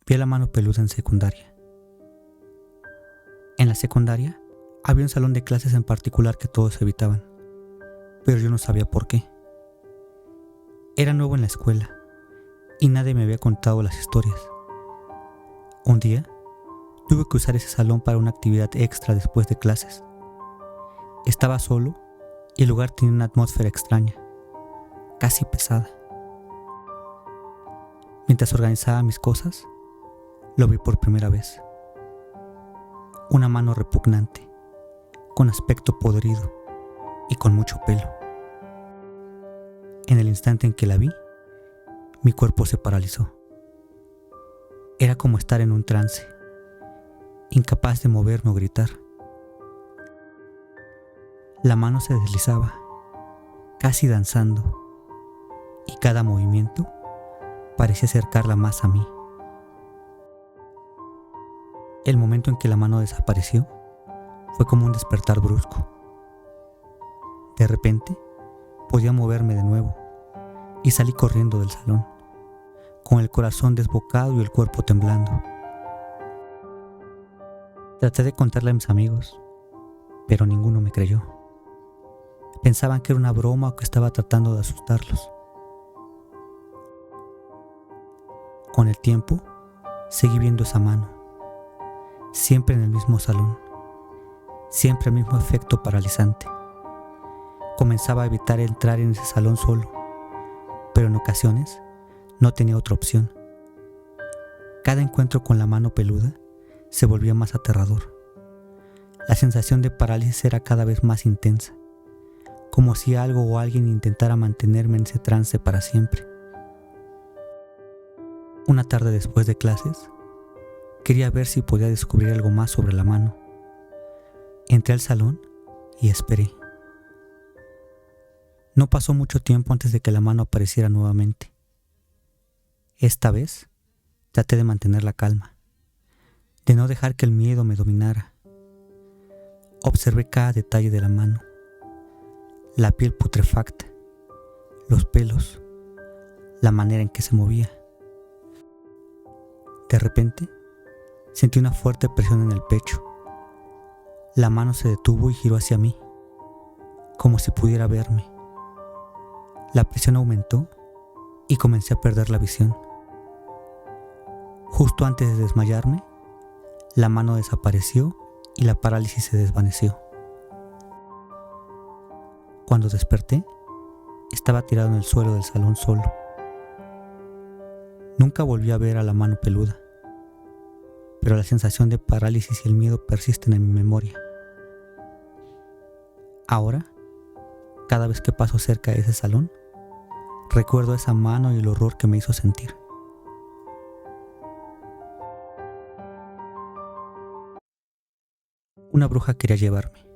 Vi a la mano peluda en secundaria. En la secundaria había un salón de clases en particular que todos evitaban, pero yo no sabía por qué. Era nuevo en la escuela y nadie me había contado las historias. Un día tuve que usar ese salón para una actividad extra después de clases. Estaba solo y el lugar tenía una atmósfera extraña, casi pesada. Mientras organizaba mis cosas, lo vi por primera vez. Una mano repugnante, con aspecto podrido y con mucho pelo. En el instante en que la vi, mi cuerpo se paralizó. Era como estar en un trance, incapaz de moverme o gritar. La mano se deslizaba, casi danzando, y cada movimiento parecía acercarla más a mí. El momento en que la mano desapareció fue como un despertar brusco. De repente, podía moverme de nuevo y salí corriendo del salón, con el corazón desbocado y el cuerpo temblando. Traté de contarle a mis amigos, pero ninguno me creyó. Pensaban que era una broma o que estaba tratando de asustarlos. Con el tiempo, seguí viendo esa mano, siempre en el mismo salón, siempre el mismo efecto paralizante. Comenzaba a evitar entrar en ese salón solo, pero en ocasiones no tenía otra opción. Cada encuentro con la mano peluda se volvía más aterrador. La sensación de parálisis era cada vez más intensa, como si algo o alguien intentara mantenerme en ese trance para siempre. Una tarde después de clases, quería ver si podía descubrir algo más sobre la mano. Entré al salón y esperé. No pasó mucho tiempo antes de que la mano apareciera nuevamente. Esta vez, traté de mantener la calma, de no dejar que el miedo me dominara. Observé cada detalle de la mano, la piel putrefacta, los pelos, la manera en que se movía. De repente, sentí una fuerte presión en el pecho. La mano se detuvo y giró hacia mí, como si pudiera verme. La presión aumentó y comencé a perder la visión. Justo antes de desmayarme, la mano desapareció y la parálisis se desvaneció. Cuando desperté, estaba tirado en el suelo del salón solo. Nunca volví a ver a la mano peluda, pero la sensación de parálisis y el miedo persisten en mi memoria. Ahora, cada vez que paso cerca de ese salón, recuerdo esa mano y el horror que me hizo sentir. Una bruja quería llevarme.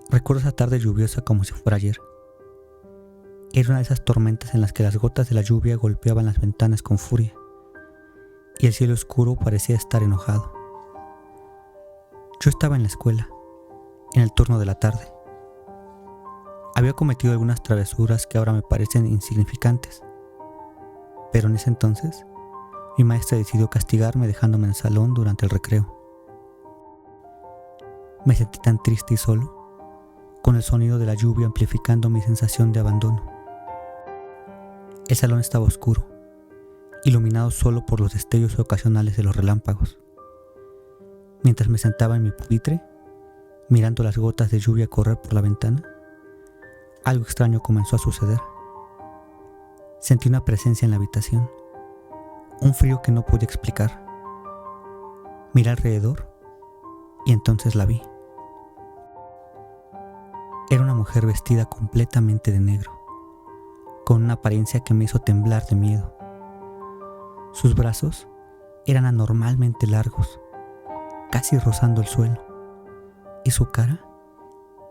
Recuerdo esa tarde lluviosa como si fuera ayer. Era una de esas tormentas en las que las gotas de la lluvia golpeaban las ventanas con furia y el cielo oscuro parecía estar enojado. Yo estaba en la escuela, en el turno de la tarde. Había cometido algunas travesuras que ahora me parecen insignificantes, pero en ese entonces mi maestra decidió castigarme dejándome en el salón durante el recreo. Me sentí tan triste y solo, con el sonido de la lluvia amplificando mi sensación de abandono. El salón estaba oscuro, iluminado solo por los destellos ocasionales de los relámpagos. Mientras me sentaba en mi pupitre, mirando las gotas de lluvia correr por la ventana, algo extraño comenzó a suceder. Sentí una presencia en la habitación, un frío que no pude explicar. Miré alrededor y entonces la vi. Era una mujer vestida completamente de negro, con una apariencia que me hizo temblar de miedo. Sus brazos eran anormalmente largos, casi rozando el suelo, y su cara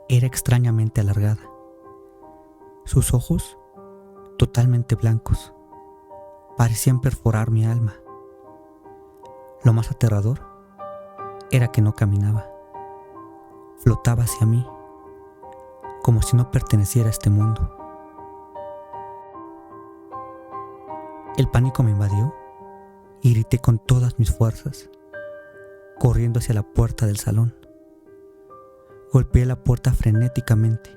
era extrañamente alargada. Sus ojos, totalmente blancos, parecían perforar mi alma. Lo más aterrador era que no caminaba, flotaba hacia mí, como si no perteneciera a este mundo. El pánico me invadió y grité con todas mis fuerzas, corriendo hacia la puerta del salón. Golpeé la puerta frenéticamente,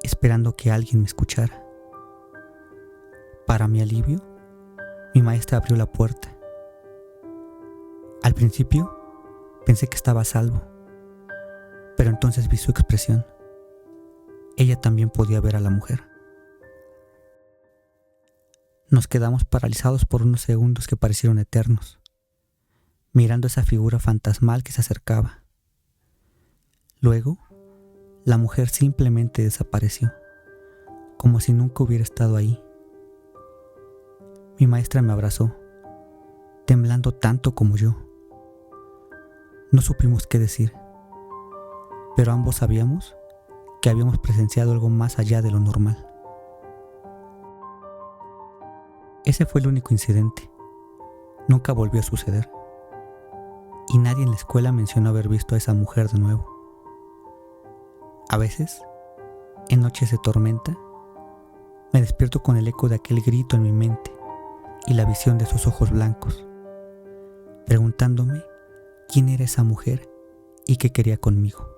esperando que alguien me escuchara. Para mi alivio, mi maestra abrió la puerta. Al principio, pensé que estaba a salvo, pero entonces vi su expresión. Ella también podía ver a la mujer. Nos quedamos paralizados por unos segundos que parecieron eternos, mirando esa figura fantasmal que se acercaba. Luego, la mujer simplemente desapareció, como si nunca hubiera estado ahí. Mi maestra me abrazó, temblando tanto como yo. No supimos qué decir, pero ambos sabíamos que habíamos presenciado algo más allá de lo normal. Ese fue el único incidente. Nunca volvió a suceder. Y nadie en la escuela mencionó haber visto a esa mujer de nuevo. A veces, en noches de tormenta, me despierto con el eco de aquel grito en mi mente y la visión de sus ojos blancos, preguntándome quién era esa mujer y qué quería conmigo.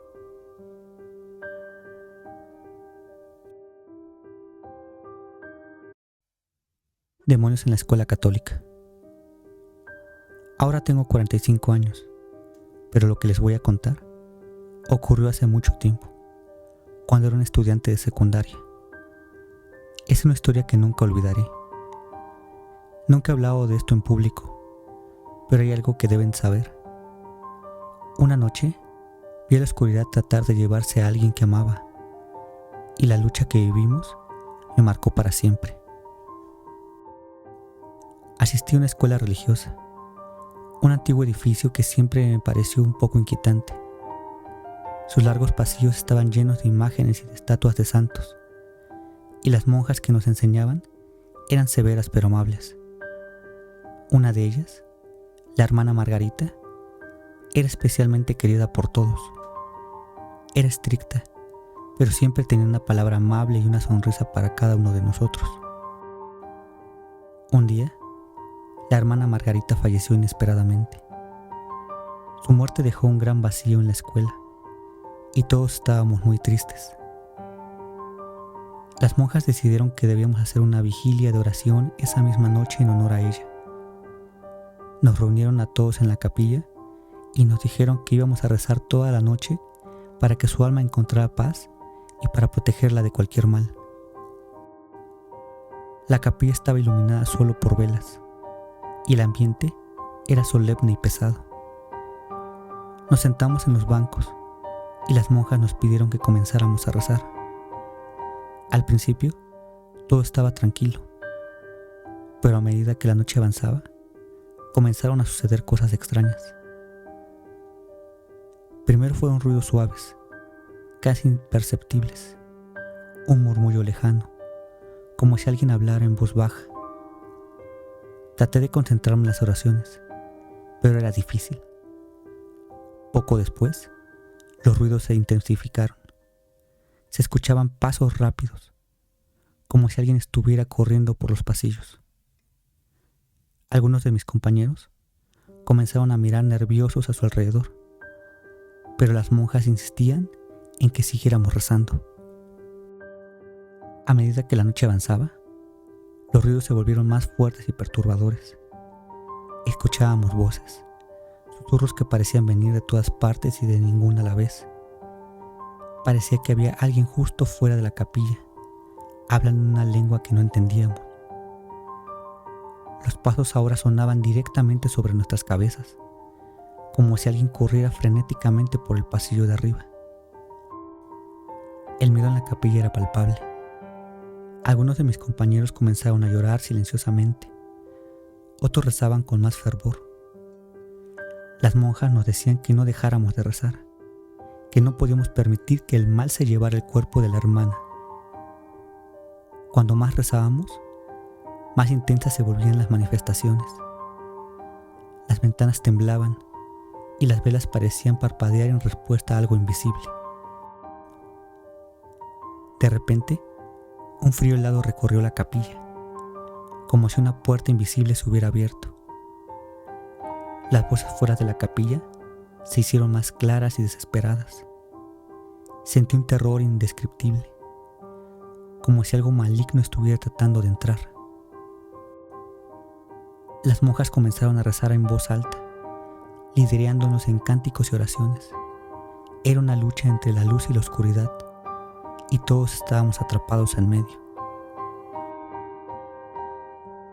Demonios en la escuela católica. Ahora tengo 45 años, pero lo que les voy a contar ocurrió hace mucho tiempo, cuando era un estudiante de secundaria. Es una historia que nunca olvidaré. Nunca he hablado de esto en público, pero hay algo que deben saber. Una noche vi a la oscuridad tratar de llevarse a alguien que amaba, y la lucha que vivimos me marcó para siempre. Asistí a una escuela religiosa, un antiguo edificio que siempre me pareció un poco inquietante. Sus largos pasillos estaban llenos de imágenes y de estatuas de santos, y las monjas que nos enseñaban eran severas pero amables. Una de ellas, la hermana Margarita, era especialmente querida por todos. Era estricta, pero siempre tenía una palabra amable y una sonrisa para cada uno de nosotros. Un día, la hermana Margarita falleció inesperadamente. Su muerte dejó un gran vacío en la escuela y todos estábamos muy tristes. Las monjas decidieron que debíamos hacer una vigilia de oración esa misma noche en honor a ella. Nos reunieron a todos en la capilla y nos dijeron que íbamos a rezar toda la noche para que su alma encontrara paz y para protegerla de cualquier mal. La capilla estaba iluminada solo por velas y el ambiente era solemne y pesado. Nos sentamos en los bancos y las monjas nos pidieron que comenzáramos a rezar. Al principio, todo estaba tranquilo, pero a medida que la noche avanzaba, comenzaron a suceder cosas extrañas. Primero fueron ruidos suaves, casi imperceptibles, un murmullo lejano, como si alguien hablara en voz baja. Traté de concentrarme en las oraciones, pero era difícil. Poco después, los ruidos se intensificaron. Se escuchaban pasos rápidos, como si alguien estuviera corriendo por los pasillos. Algunos de mis compañeros comenzaron a mirar nerviosos a su alrededor, pero las monjas insistían en que siguiéramos rezando. A medida que la noche avanzaba, los ruidos se volvieron más fuertes y perturbadores. Escuchábamos voces, susurros que parecían venir de todas partes y de ninguna a la vez. Parecía que había alguien justo fuera de la capilla, hablando en una lengua que no entendíamos. Los pasos ahora sonaban directamente sobre nuestras cabezas, como si alguien corriera frenéticamente por el pasillo de arriba. El miedo en la capilla era palpable. Algunos de mis compañeros comenzaron a llorar silenciosamente. Otros rezaban con más fervor. Las monjas nos decían que no dejáramos de rezar, que no podíamos permitir que el mal se llevara el cuerpo de la hermana. Cuando más rezábamos, más intensas se volvían las manifestaciones. Las ventanas temblaban y las velas parecían parpadear en respuesta a algo invisible. De repente, un frío helado recorrió la capilla, como si una puerta invisible se hubiera abierto, Las voces fuera de la capilla se hicieron más claras y desesperadas. Sentí un terror indescriptible, como si algo maligno estuviera tratando de entrar. Las monjas comenzaron a rezar en voz alta, liderándonos en cánticos y oraciones. Era una lucha entre la luz y la oscuridad, y todos estábamos atrapados en medio.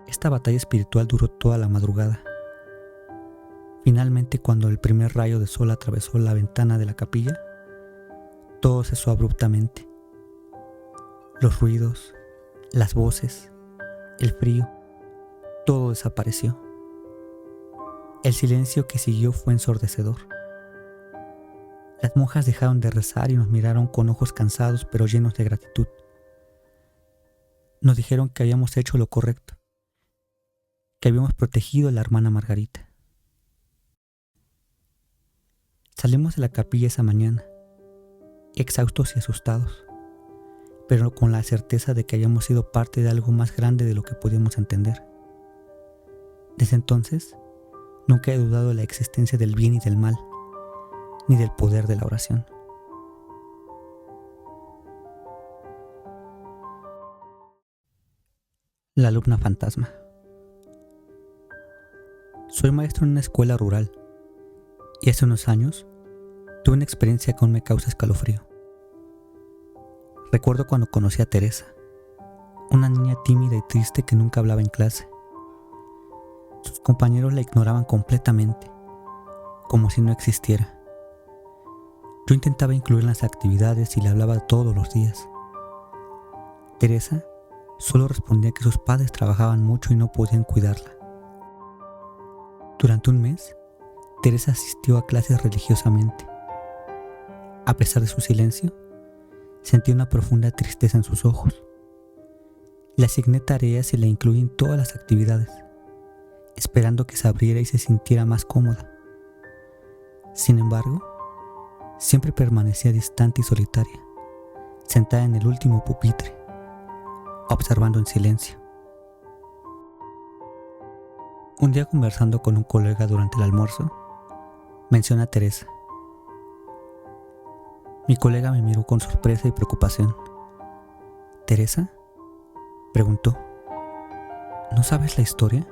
Esta batalla espiritual duró toda la madrugada. Finalmente, cuando el primer rayo de sol atravesó la ventana de la capilla, todo cesó abruptamente. Los ruidos, las voces, el frío, todo desapareció. El silencio que siguió fue ensordecedor. Las monjas dejaron de rezar y nos miraron con ojos cansados pero llenos de gratitud. Nos dijeron que habíamos hecho lo correcto, que habíamos protegido a la hermana Margarita. Salimos de la capilla esa mañana, exhaustos y asustados, pero con la certeza de que habíamos sido parte de algo más grande de lo que podíamos entender. Desde entonces, nunca he dudado de la existencia del bien y del mal, ni del poder de la oración. La alumna fantasma. Soy maestro en una escuela rural y hace unos años tuve una experiencia que aún me causa escalofrío. Recuerdo cuando conocí a Teresa, una niña tímida y triste que nunca hablaba en clase. Sus compañeros la ignoraban completamente, como si no existiera. Yo intentaba incluirla en las actividades y le hablaba todos los días. Teresa solo respondía que sus padres trabajaban mucho y no podían cuidarla. Durante un mes, Teresa asistió a clases religiosamente. A pesar de su silencio, sentí una profunda tristeza en sus ojos. Le asigné tareas y la incluí en todas las actividades, esperando que se abriera y se sintiera más cómoda. Sin embargo, siempre permanecía distante y solitaria, sentada en el último pupitre, observando en silencio. Un día, conversando con un colega durante el almuerzo, menciona a Teresa. Mi colega me miró con sorpresa y preocupación. ¿Teresa?, preguntó. ¿No sabes la historia?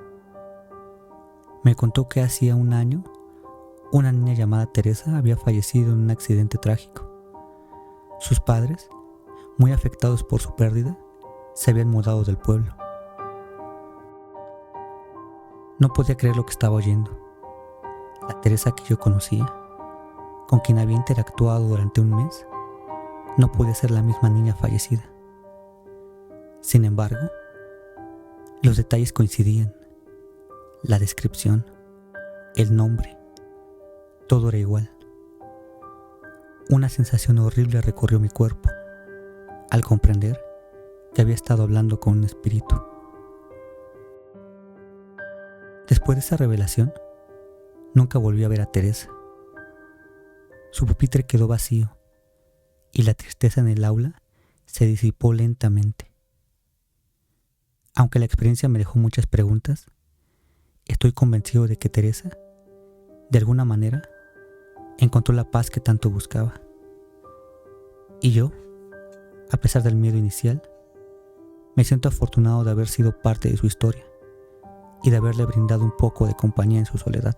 Me contó que hacía un año una niña llamada Teresa había fallecido en un accidente trágico. Sus padres, muy afectados por su pérdida, se habían mudado del pueblo. No podía creer lo que estaba oyendo. La Teresa que yo conocía, con quien había interactuado durante un mes, no podía ser la misma niña fallecida. Sin embargo, los detalles coincidían. La descripción, el nombre, todo era igual. Una sensación horrible recorrió mi cuerpo al comprender que había estado hablando con un espíritu. Después de esa revelación, nunca volví a ver a Teresa. Su pupitre quedó vacío y la tristeza en el aula se disipó lentamente. Aunque la experiencia me dejó muchas preguntas, estoy convencido de que Teresa, de alguna manera, encontró la paz que tanto buscaba. Y yo, a pesar del miedo inicial, me siento afortunado de haber sido parte de su historia y de haberle brindado un poco de compañía en su soledad.